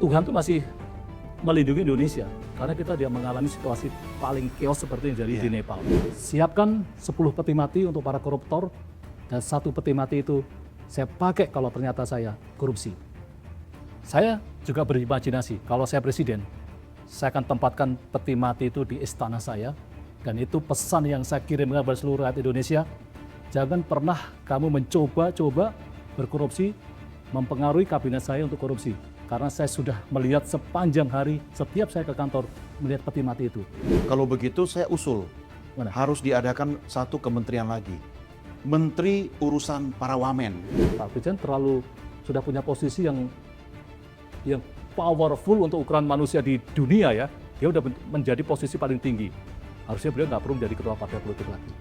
Tuhan tuh masih melindungi Indonesia karena kita dia mengalami situasi paling chaos seperti yang jadi di Nepal. Siapkan 10 peti mati untuk para koruptor dan 1 peti mati itu saya pakai kalau ternyata saya korupsi. Saya juga berimajinasi kalau saya presiden, saya akan tempatkan peti mati itu di istana saya dan itu pesan yang saya kirim kepada seluruh rakyat Indonesia. Jangan pernah kamu mencoba-coba berkorupsi, mempengaruhi kabinet saya untuk korupsi. Karena saya sudah melihat sepanjang hari, setiap saya ke kantor, melihat peti mati itu. Kalau begitu saya usul, Mana? harus diadakan satu kementerian lagi. Menteri Urusan Para Wamen. Pak Presiden sudah punya posisi yang powerful untuk ukuran manusia di dunia ya. Dia udah menjadi posisi paling tinggi. Harusnya beliau nggak perlu menjadi ketua partai politik lagi.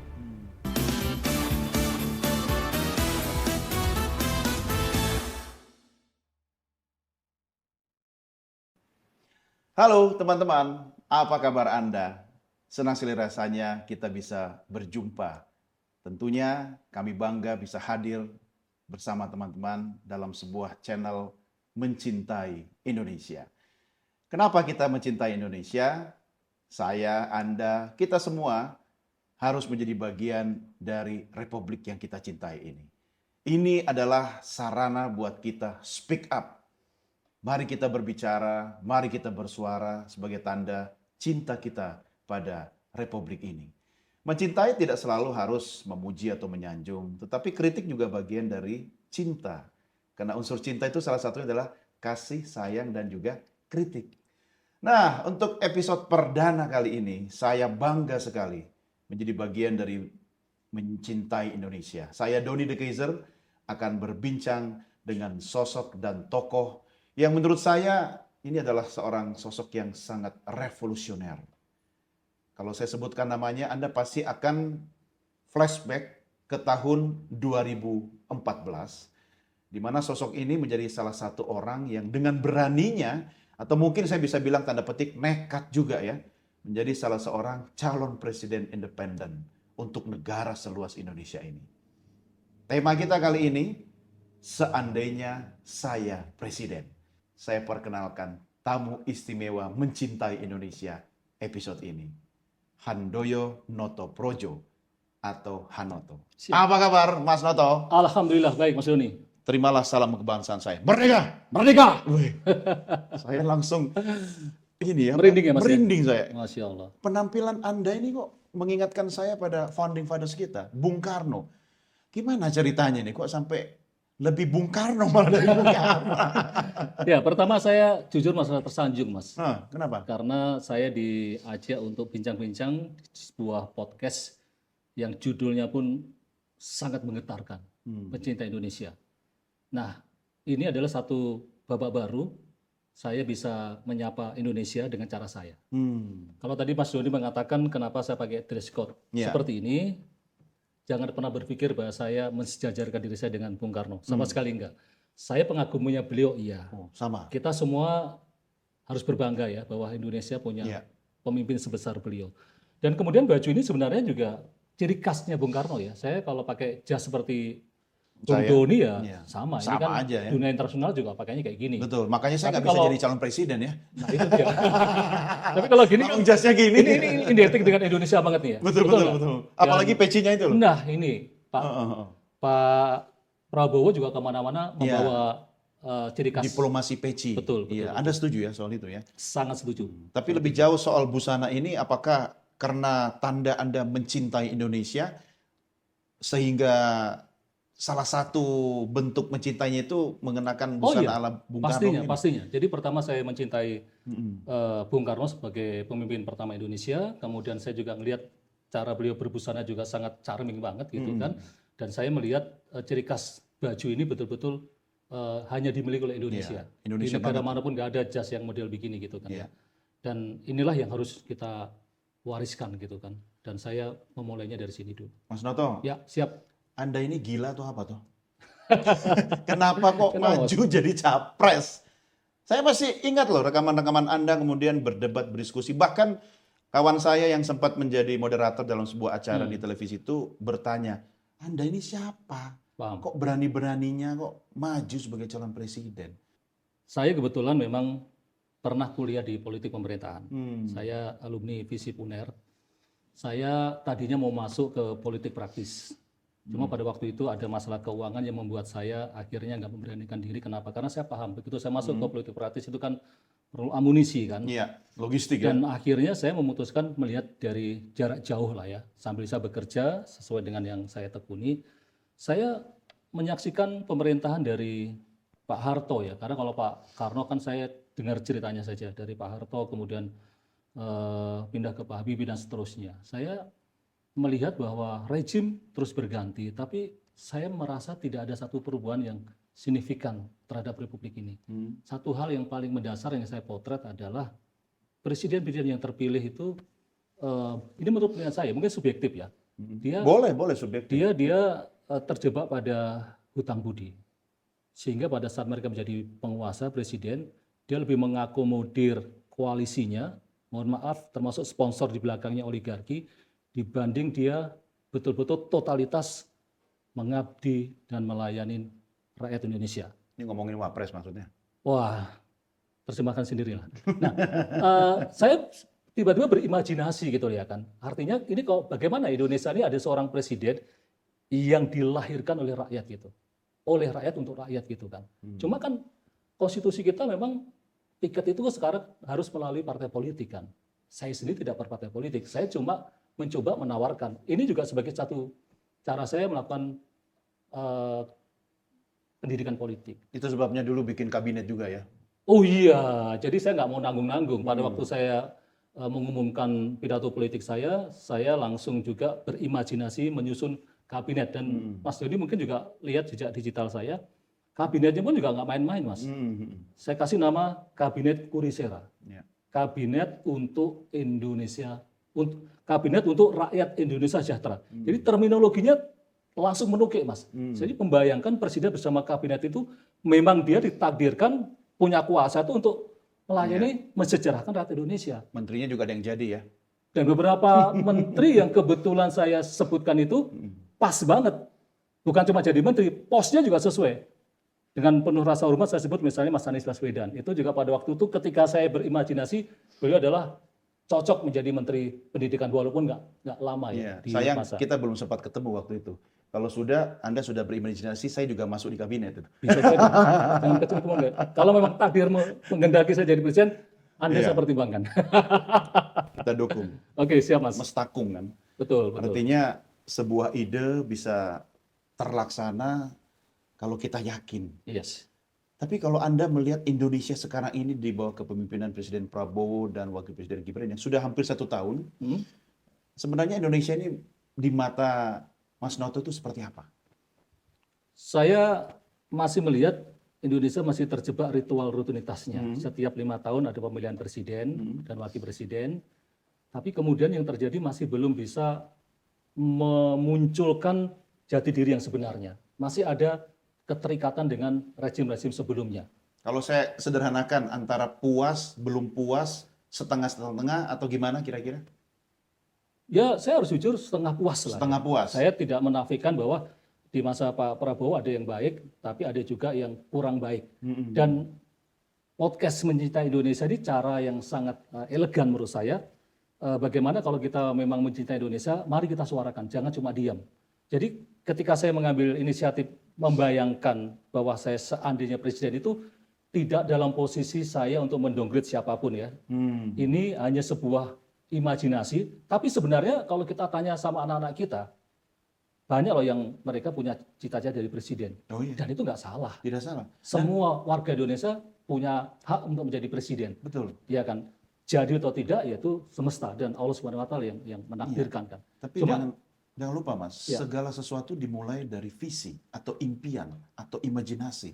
Halo teman-teman, apa kabar Anda? Senang sekali rasanya kita bisa berjumpa. Tentunya kami bangga bisa hadir bersama teman-teman dalam sebuah channel Mencintai Indonesia. Kenapa kita mencintai Indonesia? Saya, Anda, kita semua harus menjadi bagian dari republik yang kita cintai ini. Ini adalah sarana buat kita speak up. Mari kita berbicara, mari kita bersuara sebagai tanda cinta kita pada republik ini. Mencintai tidak selalu harus memuji atau menyanjung, tetapi kritik juga bagian dari cinta. Karena unsur cinta itu salah satunya adalah kasih, sayang, dan juga kritik. Nah, untuk episode perdana kali ini, saya bangga sekali menjadi bagian dari Mencintai Indonesia. Saya Doni De Keizer akan berbincang dengan sosok dan tokoh yang menurut saya ini adalah seorang sosok yang sangat revolusioner. Kalau saya sebutkan namanya, Anda pasti akan flashback ke tahun 2014, di mana sosok ini menjadi salah satu orang yang dengan beraninya, atau mungkin saya bisa bilang tanda petik nekat juga ya, menjadi salah seorang calon presiden independen untuk negara seluas Indonesia ini. Tema kita kali ini, seandainya saya presiden. Saya perkenalkan tamu istimewa Mencintai Indonesia episode ini. Handoyo Noto Projo atau Hanoto. Siap. Apa kabar Mas Noto? Alhamdulillah baik Mas Doni. Terimalah salam kebangsaan saya. Merdeka! Merdeka! Saya langsung ini ya, Merinding ya Mas? merinding saya. Masya Allah. Penampilan Anda ini kok mengingatkan saya pada founding fathers kita, Bung Karno. Gimana ceritanya nih kok sampai lebih Bung Karno malah dari Bung Karno? Ya, pertama saya jujur masalah tersanjung Mas. Kenapa? Karena saya diajak untuk bincang-bincang di sebuah podcast yang judulnya pun sangat menggetarkan, Mencintai Indonesia. Nah, ini adalah satu babak baru, saya bisa menyapa Indonesia dengan cara saya. Kalau tadi Mas Doni mengatakan kenapa saya pakai dress code seperti ini, jangan pernah berpikir bahwa saya mensejajarkan diri saya dengan Bung Karno, sama sekali enggak. Saya pengagumnya beliau, iya. Sama. Kita semua harus berbangga ya bahwa Indonesia punya pemimpin sebesar beliau. Dan kemudian baju ini sebenarnya juga ciri khasnya Bung Karno ya. Saya kalau pakai jas seperti Bung Doni ya sama. Ini Sama kan aja ya. dunia internasional juga pakainya kayak gini. Betul, makanya saya nggak bisa jadi calon presiden ya. Nah itu dia. Tapi kalau gini kan jasnya gini. ini identik dengan Indonesia banget nih ya. Betul. Apalagi pecinya itu loh. Nah ini Pak Prabowo juga kemana-mana membawa ciri khas. Diplomasi peci. Betul. Iya, Anda setuju ya soal itu ya? Sangat setuju. Tapi lebih jauh soal busana ini, apakah karena tanda Anda mencintai Indonesia, sehingga salah satu bentuk mencintainya itu mengenakan busana ala Bung Karno? Pastinya. Jadi pertama saya mencintai Bung Karno sebagai pemimpin pertama Indonesia. Kemudian saya juga melihat cara beliau berbusana juga sangat charming banget gitu kan. Dan saya melihat ciri khas baju ini betul-betul hanya dimiliki oleh Indonesia. Indonesia di negara manapun nggak ada jas yang model begini gitu kan. Dan inilah yang harus kita wariskan gitu kan. Dan saya memulainya dari sini dulu. Mas Noto, ya siap. Anda ini gila atau apa tuh? Kenapa kok maju jadi capres? Saya masih ingat loh rekaman-rekaman Anda kemudian berdebat, berdiskusi. Bahkan kawan saya yang sempat menjadi moderator dalam sebuah acara di televisi itu bertanya, Anda ini siapa? Kok berani-beraninya kok maju sebagai calon presiden? Saya kebetulan memang pernah kuliah di politik pemerintahan. Hmm. Saya alumni Visip UNER. Saya tadinya mau masuk ke politik praktis. Cuma pada waktu itu ada masalah keuangan yang membuat saya akhirnya nggak memberanikan diri. Kenapa? Karena saya paham begitu saya masuk ke politik praktis itu kan perlu amunisi kan. Iya, logistik ya. Dan akhirnya saya memutuskan melihat dari jarak jauh lah ya. Sambil saya bekerja sesuai dengan yang saya tekuni, saya menyaksikan pemerintahan dari Pak Harto ya. Karena kalau Pak Karno kan saya dengar ceritanya saja dari Pak Harto, kemudian pindah ke Pak Habibie dan seterusnya. Saya melihat bahwa rejim terus berganti, tapi saya merasa tidak ada satu perubahan yang signifikan terhadap Republik ini. Satu hal yang paling mendasar yang saya potret adalah presiden-presiden yang terpilih itu, ini menurut penilaian saya, mungkin subjektif ya. Boleh subjektif. Dia terjebak pada hutang budi. Sehingga pada saat mereka menjadi penguasa presiden, dia lebih mengakomodir koalisinya, mohon maaf, termasuk sponsor di belakangnya oligarki, dibanding dia betul-betul totalitas mengabdi dan melayani rakyat Indonesia. Ini ngomongin Wapres maksudnya. Wah, terjemahkan sendirilah. Nah, saya tiba-tiba berimajinasi gitu ya kan. Artinya ini kok bagaimana Indonesia ini ada seorang presiden yang dilahirkan oleh rakyat gitu. Oleh rakyat untuk rakyat gitu kan. Cuma kan konstitusi kita memang tiket itu sekarang harus melalui partai politik kan. Saya sendiri tidak berpartai politik. Saya cuma mencoba menawarkan. Ini juga sebagai satu cara saya melakukan pendidikan politik. Itu sebabnya dulu bikin kabinet juga ya. Oh iya, jadi saya nggak mau nanggung-nanggung. Pada waktu saya mengumumkan pidato politik saya langsung juga berimajinasi menyusun kabinet. Dan Mas Doni mungkin juga lihat jejak digital saya, kabinetnya pun juga nggak main-main, Mas. Saya kasih nama Kabinet Kurisera. Ya. Kabinet untuk Indonesia, kabinet untuk rakyat Indonesia sejahtera. Jadi terminologinya langsung menukik, Mas. Jadi membayangkan presiden bersama kabinet itu memang dia ditakdirkan punya kuasa itu untuk melayani mensejarahkan rakyat Indonesia. Menterinya juga ada yang jadi ya. Dan beberapa menteri yang kebetulan saya sebutkan itu pas banget. Bukan cuma jadi menteri, posnya juga sesuai. Dengan penuh rasa hormat saya sebut misalnya Mas Anies Baswedan. Itu juga pada waktu itu ketika saya berimajinasi, beliau adalah cocok menjadi Menteri Pendidikan walaupun nggak lama ya. Di Sayang masa. kita belum sempat ketemu waktu itu. Kalau Anda sudah berimajinasi, saya juga masuk di kabinet itu. Bisa jadi. Jangan kecil-kecil. Kalau memang takdir menghendaki saya jadi presiden, Anda saya pertimbangkan. Kita dukung. Oke, siap Mas. Mestakung kan. Betul. Artinya sebuah ide bisa terlaksana kalau kita yakin. Yes. Tapi kalau Anda melihat Indonesia sekarang ini di bawah kepemimpinan Presiden Prabowo dan Wakil Presiden Gibran yang sudah hampir 1 tahun, sebenarnya Indonesia ini di mata Mas Noto itu seperti apa? Saya masih melihat Indonesia masih terjebak ritual rutinitasnya. Setiap 5 tahun ada pemilihan presiden dan wakil presiden. Tapi kemudian yang terjadi masih belum bisa memunculkan jati diri yang sebenarnya. Masih ada keterikatan dengan rezim-rezim sebelumnya. Kalau saya sederhanakan antara puas, belum puas, setengah-setengah atau gimana kira-kira? Ya, saya harus jujur setengah puas lah. Setengah puas. Saya tidak menafikan bahwa di masa Pak Prabowo ada yang baik, tapi ada juga yang kurang baik. Dan podcast Mencintai Indonesia ini cara yang sangat elegan menurut saya. Bagaimana kalau kita memang mencintai Indonesia, mari kita suarakan, jangan cuma diam. Jadi ketika saya mengambil inisiatif membayangkan bahwa saya seandainya presiden itu tidak dalam posisi saya untuk mendowngrade siapapun ya. Ini hanya sebuah imajinasi, tapi sebenarnya kalau kita tanya sama anak-anak kita, banyak loh yang mereka punya cita-cita dari presiden. Oh iya. Dan itu nggak salah. Tidak salah. Semua warga Indonesia punya hak untuk menjadi presiden. Betul. Iya kan? Jadi atau tidak, yaitu semesta dan Allah Subhanahu Wa Taala yang menakdirkan kan. Tapi jangan lupa Mas, segala sesuatu dimulai dari visi atau impian atau imajinasi.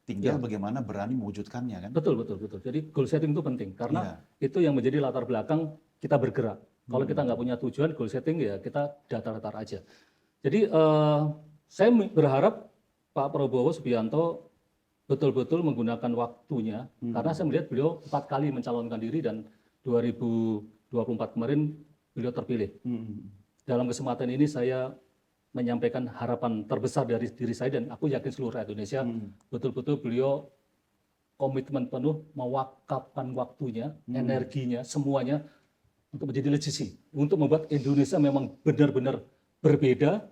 Tinggal bagaimana berani mewujudkannya kan. Betul. Jadi goal setting itu penting karena itu yang menjadi latar belakang kita bergerak. Kalau kita nggak punya tujuan, goal setting ya kita datar-datar aja. Jadi saya berharap Pak Prabowo Subianto betul-betul menggunakan waktunya karena saya melihat beliau 4 kali mencalonkan diri dan 2024 kemarin beliau terpilih. Dalam kesempatan ini saya menyampaikan harapan terbesar dari diri saya dan aku yakin seluruh rakyat Indonesia betul-betul beliau komitmen penuh, mewakafkan waktunya, energinya, semuanya untuk menjadi legacy, untuk membuat Indonesia memang benar-benar berbeda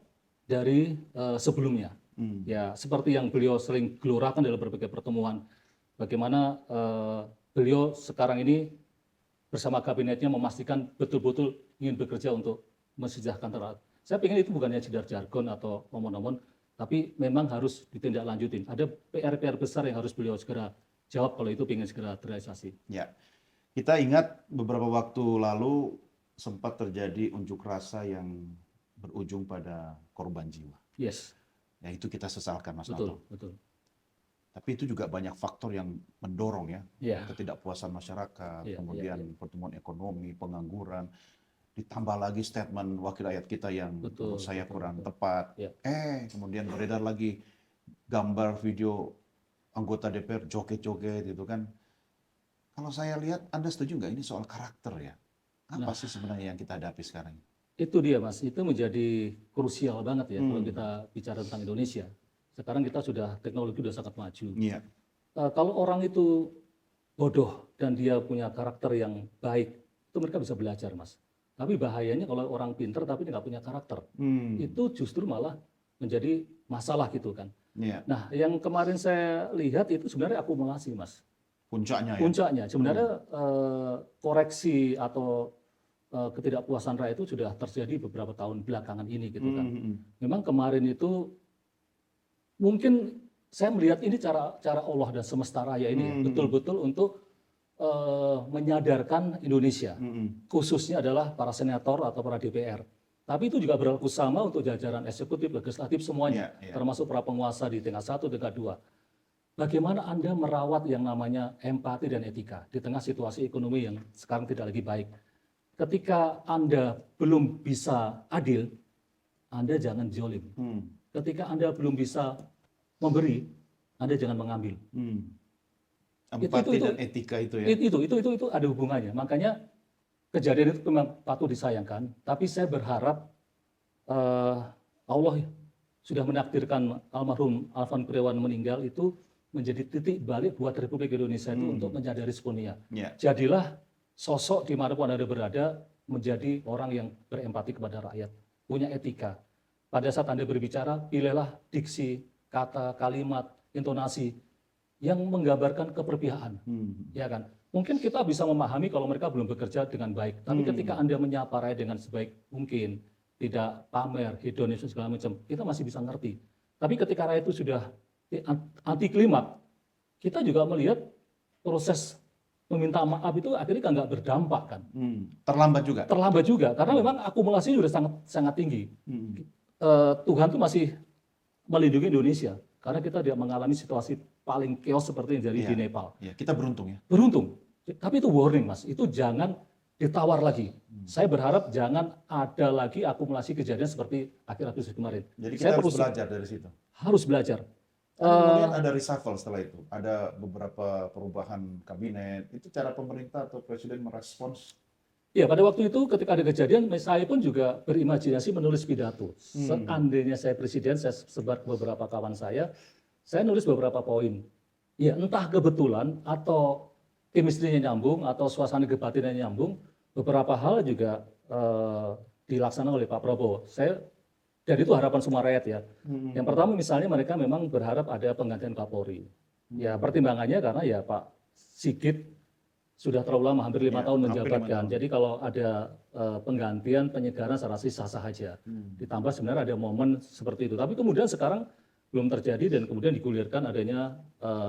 dari sebelumnya. Ya, seperti yang beliau sering gelorakan dalam berbagai pertemuan, bagaimana beliau sekarang ini bersama kabinetnya memastikan betul-betul ingin bekerja untuk mensejahterakan rakyat. Saya pikir itu bukannya sekedar jargon atau omong-omong, tapi memang harus ditindaklanjutin. Ada PR-PR besar yang harus beliau segera jawab kalau itu ingin segera terrealisasi. Ya, kita ingat beberapa waktu lalu sempat terjadi unjuk rasa yang berujung pada korban jiwa. Yes, Ya itu kita sesalkan, Mas betul, Nato. betul. Tapi itu juga banyak faktor yang mendorong ya, Ya, ketidakpuasan masyarakat, ya, kemudian ya. pertumbuhan ekonomi, pengangguran, ditambah lagi statement wakil rakyat kita yang Betul, menurut saya betul, kurang betul. tepat. Ya. Kemudian beredar lagi gambar video anggota DPR joget-joget gitu kan. Kalau saya lihat, Anda setuju nggak ini soal karakter ya? Apa sih sebenarnya yang kita hadapi sekarang? Itu dia Mas, itu menjadi krusial banget ya kalau kita bicara tentang Indonesia. Sekarang kita sudah, teknologi sudah sangat maju. Iya. Kalau orang itu bodoh dan dia punya karakter yang baik, itu mereka bisa belajar Mas. Tapi bahayanya kalau orang pinter tapi dia nggak punya karakter, itu justru malah menjadi masalah gitu kan. Iya. Nah, yang kemarin saya lihat itu sebenarnya akumulasi Mas. Puncaknya ya. Puncaknya sebenarnya koreksi atau ketidakpuasan rakyat itu sudah terjadi beberapa tahun belakangan ini gitu kan. Memang kemarin itu mungkin saya melihat ini cara Allah dan semesta raya ini ya, betul-betul untuk menyadarkan Indonesia, khususnya adalah para senator atau para DPR. Tapi itu juga berlaku sama untuk jajaran eksekutif, legislatif semuanya, termasuk para penguasa di tingkat 1, tingkat 2. Bagaimana Anda merawat yang namanya empati dan etika di tengah situasi ekonomi yang sekarang tidak lagi baik? Ketika Anda belum bisa adil, Anda jangan zolim. Ketika Anda belum bisa memberi, Anda jangan mengambil. Empati dan etika itu ya. Itu ada hubungannya. Makanya kejadian itu memang patut disayangkan. Tapi saya berharap Allah sudah menakdirkan almarhum Alvan Kurniawan meninggal itu menjadi titik balik buat Republik Indonesia itu untuk menyadari sepenuhnya. Jadilah sosok dimanapun Anda berada menjadi orang yang berempati kepada rakyat, punya etika. Pada saat Anda berbicara, pilihlah diksi, kata, kalimat, intonasi yang menggambarkan keberpihakan, ya kan? Mungkin kita bisa memahami kalau mereka belum bekerja dengan baik, tapi ketika Anda menyapa rakyat dengan sebaik mungkin, tidak pamer, hedonis segala macam, kita masih bisa ngerti. Tapi ketika rakyat itu sudah anti klimak, kita juga melihat proses meminta maaf itu akhirnya nggak berdampak kan? Terlambat juga. Terlambat juga, karena memang akumulasinya sudah sangat tinggi. Tuhan tuh masih melindungi Indonesia karena kita tidak mengalami situasi paling chaos seperti yang terjadi di Nepal. Ya, kita beruntung ya. Beruntung, tapi itu warning Mas, itu jangan ditawar lagi. Saya berharap jangan ada lagi akumulasi kejadian seperti akhir Agustus kemarin. Jadi kita harus belajar dari situ. Harus belajar. Kemudian ada reshuffle setelah itu, ada beberapa perubahan kabinet. Itu cara pemerintah atau presiden merespons? Ya, pada waktu itu ketika ada kejadian, saya pun juga berimajinasi menulis pidato. Seandainya saya presiden, saya sebar ke beberapa kawan saya nulis beberapa poin. Ya, entah kebetulan atau chemistry-nya nyambung atau suasana kebatinannya nyambung, beberapa hal juga dilaksanakan oleh Pak Prabowo. Dan itu harapan semua rakyat ya. Yang pertama misalnya mereka memang berharap ada penggantian Kapolri. Ya pertimbangannya karena ya Pak Sigit sudah terlalu lama, hampir 5 tahun menjabat kan. Jadi kalau ada penggantian, penyegaran saya rasa sah-sah saja. Ditambah sebenarnya ada momen seperti itu. Tapi kemudian sekarang belum terjadi dan kemudian digulirkan adanya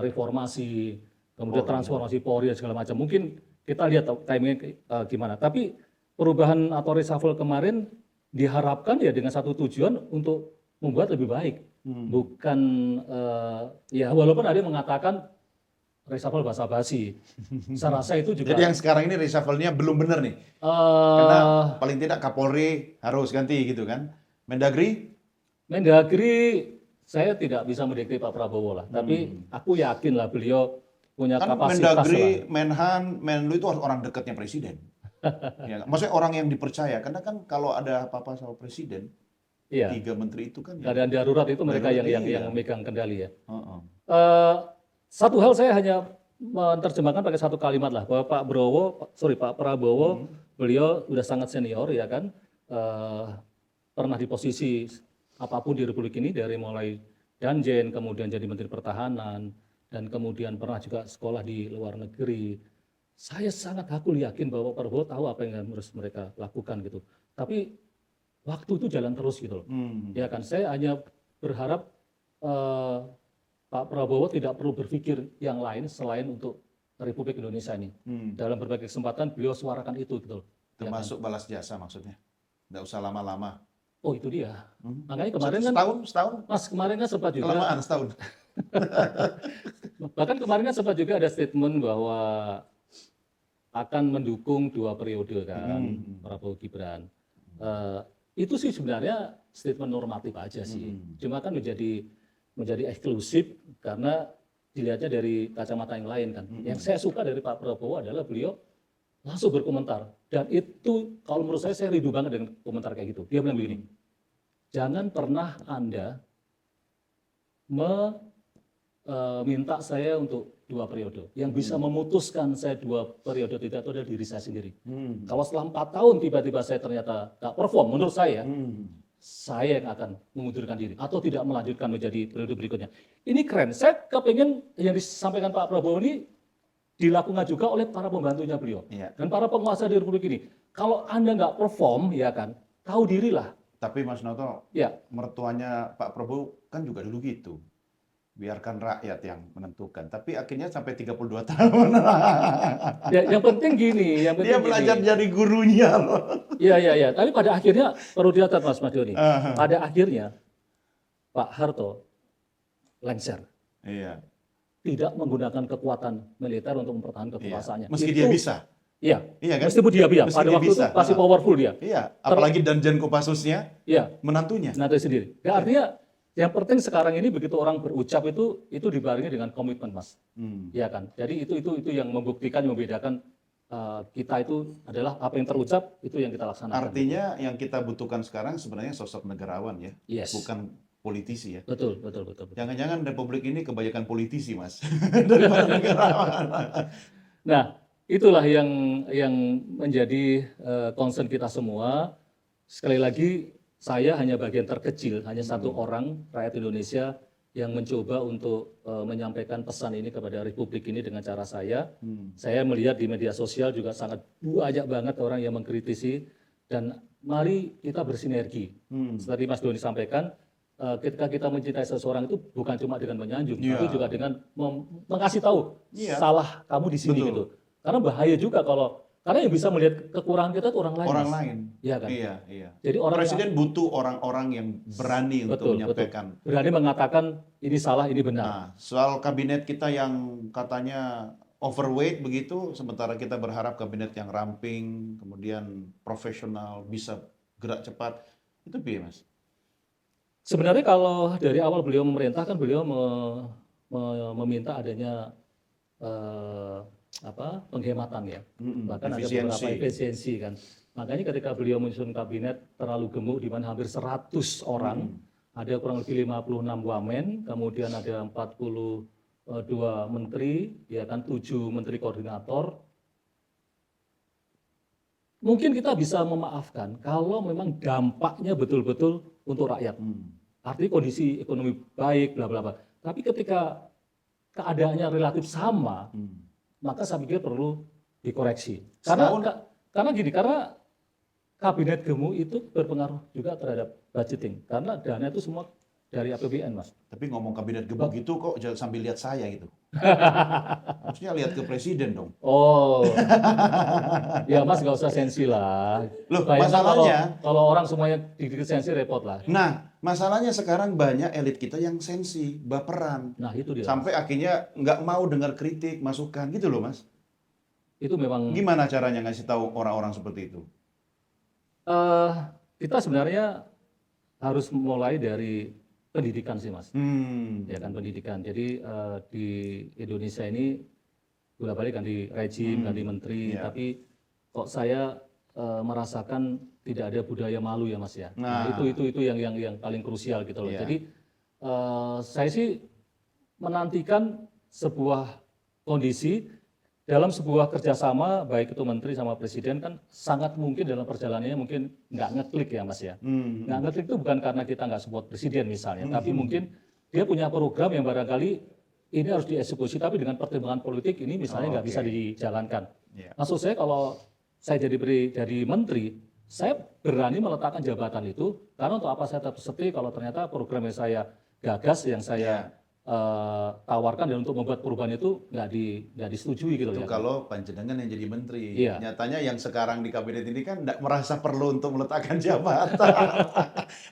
reformasi, kemudian transformasi Polri dan segala macam. Mungkin kita lihat timingnya gimana. Tapi perubahan atau reshuffle kemarin diharapkan ya dengan satu tujuan untuk membuat lebih baik. Bukan, ya walaupun ada yang mengatakan reshuffle basa-basi. Saya rasa itu juga. Jadi yang sekarang ini reshuffle-nya belum benar nih. Karena paling tidak Kapolri harus ganti gitu kan. Mendagri saya tidak bisa mendikte Pak Prabowo lah. Tapi aku yakin lah beliau punya kan kapasitas Mendagri, lah. Menhan, Menlu itu orang dekatnya presiden. Ya, maksudnya orang yang dipercaya. Karena kan kalau ada apa-apa sama presiden, Iya. 3 menteri itu kan. Keadaan darurat itu mereka Darurat, yang iya. memegang kendali ya. Satu hal saya hanya menerjemahkan pakai satu kalimat lah bahwa Pak Prabowo beliau udah sangat senior ya kan, pernah di posisi apapun di Republik ini dari mulai Danjen, kemudian jadi Menteri Pertahanan, dan kemudian pernah juga sekolah di luar negeri. Saya sangat hakul yakin bahwa Pak Prabowo tahu apa yang harus mereka lakukan gitu. Tapi waktu itu jalan terus gitu loh. Ya kan, saya hanya berharap Pak Prabowo tidak perlu berpikir yang lain selain untuk Republik Indonesia ini. Dalam berbagai kesempatan beliau suarakan itu gitu loh. Termasuk balas jasa maksudnya. Nggak usah lama-lama. Oh itu dia. Makanya kemarin kan setahun? Mas kemarin kan sempat juga. Kelamaan setahun. Bahkan kemarin kan sempat juga ada statement bahwa akan mendukung 2 periode kan Prabowo Gibran. Itu sih sebenarnya statement normatif aja sih. Cuma kan menjadi eksklusif karena dilihatnya dari kacamata yang lain kan. Yang saya suka dari Pak Prabowo adalah beliau langsung berkomentar. Dan itu kalau menurut saya rindu banget dengan komentar kayak gitu. Dia bilang begini, jangan pernah Anda minta saya untuk 2 periode. Yang bisa memutuskan saya 2 periode tidak itu adalah diri saya sendiri. Kalau setelah 4 tahun tiba-tiba saya ternyata nggak perform, menurut saya yang akan mengundurkan diri atau tidak melanjutkan menjadi periode berikutnya. Ini keren. Saya kepingin yang disampaikan Pak Prabowo ini dilakukan juga oleh para pembantunya beliau dan para penguasa di Republik ini. Kalau Anda nggak perform, ya kan, tahu dirilah. Tapi Mas Noto, mertuanya Pak Prabowo kan juga dulu gitu. Biarkan rakyat yang menentukan. Tapi akhirnya sampai 32 tahun. Yang penting gini, dia belajar jadi gurunya loh. Iya. Tapi pada akhirnya perlu dicatat Mas Doni. Pada akhirnya Pak Harto lengser. Iya. Tidak menggunakan kekuatan militer untuk mempertahankan kekuasaannya. Meski dia bisa. Iya kan? Meskipun dia pada waktu bisa. itu pasti powerful dia. Iya. Apalagi Danjen Kopassusnya. Menantunya. Menantu sendiri. Ya, artinya yang penting sekarang ini begitu orang berucap itu dibarengi dengan komitmen, Mas. Iya kan? Jadi itu yang membuktikan, membedakan kita itu adalah apa yang terucap itu yang kita laksanakan. Artinya yang kita butuhkan sekarang sebenarnya sosok negarawan ya, bukan politisi ya. Betul. Jangan-jangan Republik ini kebanyakan politisi, Mas. Daripada negarawan. Nah, itulah yang menjadi concern kita semua. Sekali lagi saya hanya bagian terkecil, hanya satu orang rakyat Indonesia yang mencoba untuk menyampaikan pesan ini kepada Republik ini dengan cara saya. Saya melihat di media sosial juga sangat banyak banget orang yang mengkritisi dan mari kita bersinergi. Seperti Mas Doni sampaikan, ketika kita mencintai seseorang itu bukan cuma dengan menyanjung, tapi juga dengan mengasih tahu salah kamu di sini gitu. Karena bahaya juga karena yang bisa melihat kekurangan kita itu orang lain. Orang lain. Iya kan? Iya. Jadi Presiden butuh orang-orang yang berani untuk menyampaikan. Berani mengatakan ini salah, ini benar. Nah, soal kabinet kita yang katanya overweight begitu, sementara kita berharap kabinet yang ramping, kemudian profesional, bisa gerak cepat. Itu piye, Mas? Sebenarnya kalau dari awal beliau memerintah kan beliau meminta adanya penghematan ya, bahkan ada beberapa efisiensi kan. Makanya ketika beliau menyusun kabinet terlalu gemuk di mana hampir 100 orang, ada kurang lebih 56 wamen, kemudian ada 42 menteri, ya kan 7 menteri koordinator. Mungkin kita bisa memaafkan kalau memang dampaknya betul-betul untuk rakyat. Artinya kondisi ekonomi baik, bla bla bla. Tapi ketika keadaannya relatif sama, maka saya pikir perlu dikoreksi. Karena kabinet gemuk itu berpengaruh juga terhadap budgeting. Karena dana itu semua dari APBN, Mas. Tapi ngomong kabinet gemuk gitu kok sambil lihat saya gitu. Maksudnya lihat ke presiden dong. Oh, ya Mas nggak usah sensi lah. Loh, masalahnya kalau orang semuanya dikit sensi repot lah. Nah, masalahnya sekarang banyak elit kita yang sensi, baperan. Nah itu dia. Sampai akhirnya nggak mau dengar kritik, masukan gitu loh, Mas. Itu memang. Gimana caranya ngasih tahu orang-orang seperti itu? Kita sebenarnya harus mulai dari pendidikan sih, Mas. Ya kan, pendidikan. Jadi di Indonesia ini bolak-balik ganti rejim, ganti menteri, tapi kok saya merasakan tidak ada budaya malu ya, Mas ya. Nah, itu yang paling krusial gitu loh. Jadi saya sih menantikan sebuah kondisi dalam sebuah kerjasama, baik itu menteri sama presiden kan sangat mungkin dalam perjalanannya mungkin nggak ngeklik ya Mas ya. Nggak ngeklik itu bukan karena kita nggak support presiden misalnya, tapi mungkin dia punya program yang barangkali ini harus dieksekusi, tapi dengan pertimbangan politik ini misalnya nggak bisa dijalankan. Yeah. Maksud saya kalau saya jadi menteri, saya berani meletakkan jabatan itu karena untuk apa saya tetap setia kalau ternyata program yang saya gagas, yang saya tawarkan dan untuk membuat perubahan itu nggak disetujui gitu Itu ya. kalau panjenengan yang jadi menteri. Iya. Nyatanya yang sekarang di kabinet ini kan nggak merasa perlu untuk meletakkan jabatan.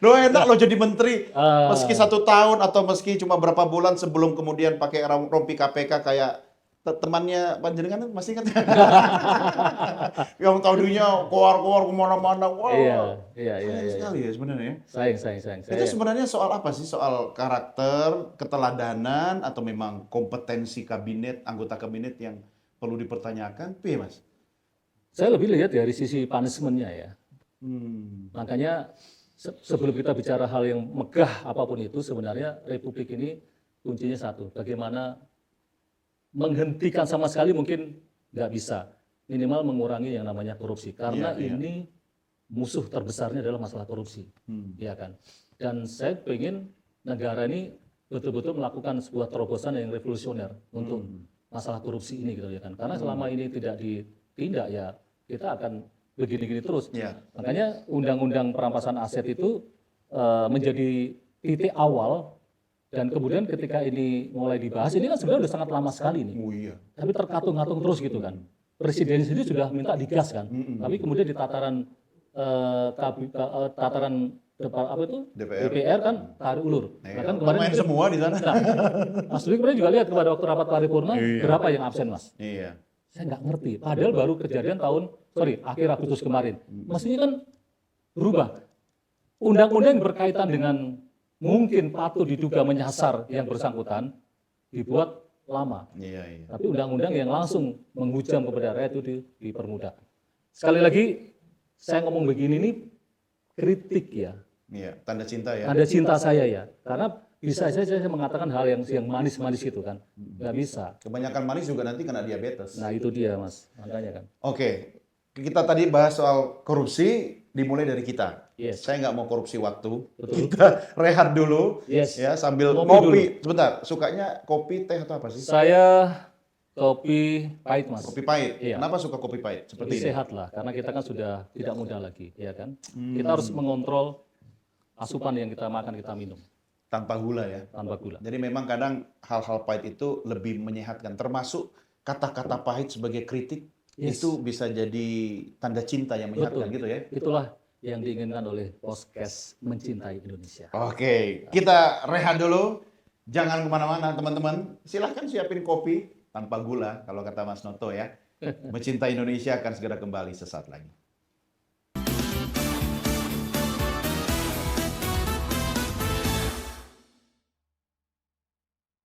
Loh enak lo jadi menteri, meski 1 tahun atau meski cuma berapa bulan sebelum kemudian pakai rompi KPK kayak temannya panjenengan masih ingat? Yang tadinya keluar kemana-mana. Wah, sayang sekali ya sebenarnya. Sayang. Itu sebenarnya soal apa sih? Soal karakter, keteladanan, atau memang kompetensi kabinet, anggota kabinet yang perlu dipertanyakan? Piye, Mas? Saya lebih lihat dari sisi punishment-nya ya. Makanya sebelum kita bicara hal yang megah apapun itu, sebenarnya Republik ini kuncinya satu, bagaimana menghentikan sama sekali mungkin nggak bisa, minimal mengurangi yang namanya korupsi, karena ini musuh terbesarnya adalah masalah korupsi, ya kan. Dan saya ingin negara ini betul-betul melakukan sebuah terobosan yang revolusioner untuk masalah korupsi ini gitu ya kan. Karena selama ini tidak ditindak ya kita akan begini-gini terus. Makanya undang-undang perampasan aset itu menjadi titik awal. Dan kemudian ketika ini mulai dibahas, ini kan sebenarnya sudah sangat lama sekali nih. Tapi terkatung-katung terus gitu kan. Presiden sendiri sudah minta digas kan. Tapi kemudian di tataran DPR kan tarik ulur. Kan kemarin main semua di sana. Mas Dwi kemarin juga lihat kepada waktu rapat paripurna berapa yang absen Mas. Iya. Saya nggak ngerti. Padahal baru kejadian akhir Agustus kemarin. Mestinya kan berubah. Undang-undang yang berkaitan dengan mungkin patut diduga menyasar yang bersangkutan dibuat lama. Tapi undang-undang yang langsung menghujam kepada rakyat itu dipermudah. Sekali lagi saya ngomong begini ini kritik ya. Tanda cinta ya. Tanda cinta saya ya. Karena bisa saja saya mengatakan hal yang manis-manis gitu kan. Nggak bisa. Kebanyakan manis juga nanti kena diabetes. Nah itu dia Mas, makanya kan. Oke, kita tadi bahas soal korupsi, dimulai dari kita. Saya nggak mau korupsi waktu. Kita rehat dulu, ya sambil ngopi. Sebentar, sukanya kopi, teh atau apa sih? Saya kopi pahit Mas. Kopi pahit. Iya. Kenapa suka kopi pahit? Seperti ini. Sehat lah, karena kita kan sudah tidak muda lagi, ya kan. Kita harus mengontrol asupan yang kita makan, kita minum. Tanpa gula ya. Tanpa gula. Jadi memang kadang hal-hal pahit itu lebih menyehatkan. Termasuk kata-kata pahit sebagai kritik itu bisa jadi tanda cinta yang menyehatkan. Betul. Gitu ya. Itulah yang diinginkan oleh podcast Mencintai Indonesia. Oke, kita rehat dulu. Jangan kemana-mana teman-teman. Silahkan siapin kopi tanpa gula kalau kata Mas Noto ya. Mencintai Indonesia akan segera kembali sesaat lagi.